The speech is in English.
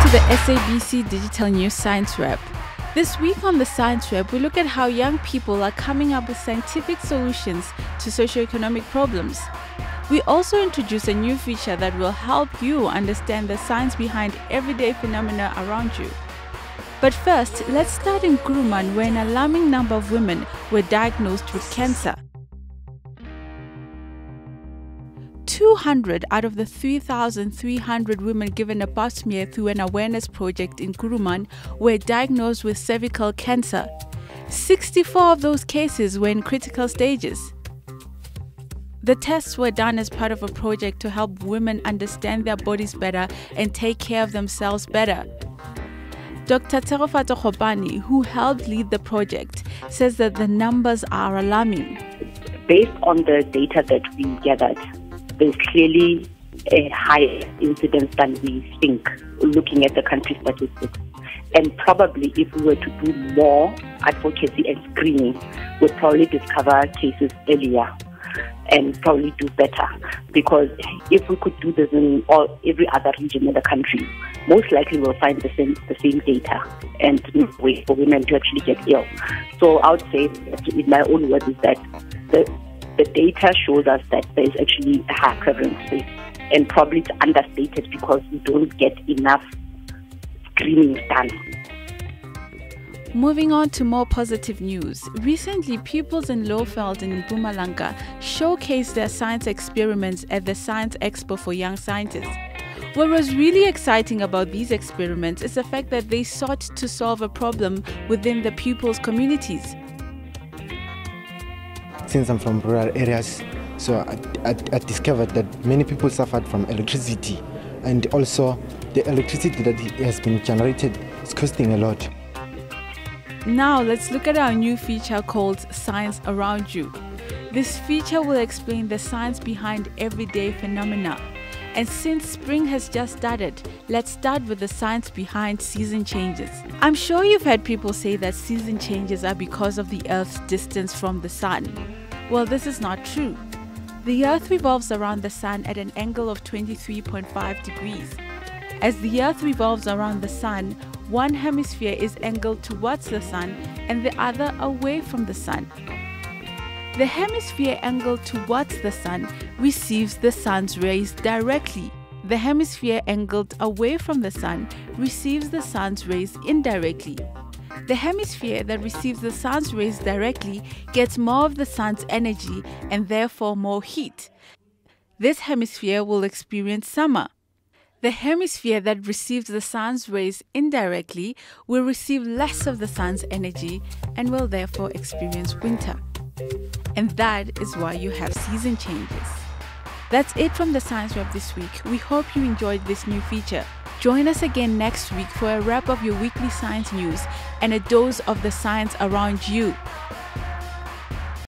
to the SABC Digital News Science Wrap. This week on the Science Wrap, we look at how young people are coming up with scientific solutions to socioeconomic problems. We also introduce a new feature that will help you understand the science behind everyday phenomena around you. But first, let's start in Kuruman, where an alarming number of women were diagnosed with cancer. 200 out of the 3,300 women given a pap smear through an awareness project in Kuruman were diagnosed with cervical cancer. 64 of those cases were in critical stages. The tests were done as part of a project to help women understand their bodies better and take care of themselves better. Dr. Cervical, who helped lead the project, says that the numbers are alarming. Based on the data that we gathered, there's clearly a higher incidence than we think, looking at the country statistics. And probably if we were to do more advocacy and screening, we'd probably discover cases earlier and probably do better. Because if we could do this in every other region in the country, most likely we'll find the same data and way for women to actually get ill. So I would say, in my own words, is that the data shows us that there is actually a high prevalence rate, and probably it's understated because we don't get enough screening done. Moving on to more positive news. Recently, pupils in Lowveld in Mpumalanga showcased their science experiments at the Science Expo for young scientists. What was really exciting about these experiments is the fact that they sought to solve a problem within the pupils' communities. Since I'm from rural areas, so I discovered that many people suffered from electricity, and also the electricity that has been generated is costing a lot. Now let's look at our new feature called Science Around You. This feature will explain the science behind everyday phenomena. And since spring has just started, let's start with the science behind season changes. I'm sure you've heard people say that season changes are because of the Earth's distance from the Sun. Well, this is not true. The Earth revolves around the Sun at an angle of 23.5 degrees. As the Earth revolves around the Sun, one hemisphere is angled towards the Sun and the other away from the Sun. The hemisphere angled towards the Sun receives the Sun's rays directly. The hemisphere angled away from the Sun receives the Sun's rays indirectly. The hemisphere that receives the Sun's rays directly gets more of the Sun's energy and therefore more heat. This hemisphere will experience summer. The hemisphere that receives the Sun's rays indirectly will receive less of the Sun's energy and will therefore experience winter. And that is why you have season changes. That's it from the Science Wrap this week. We hope you enjoyed this new feature. Join us again next week for a wrap of your weekly science news and a dose of the science around you.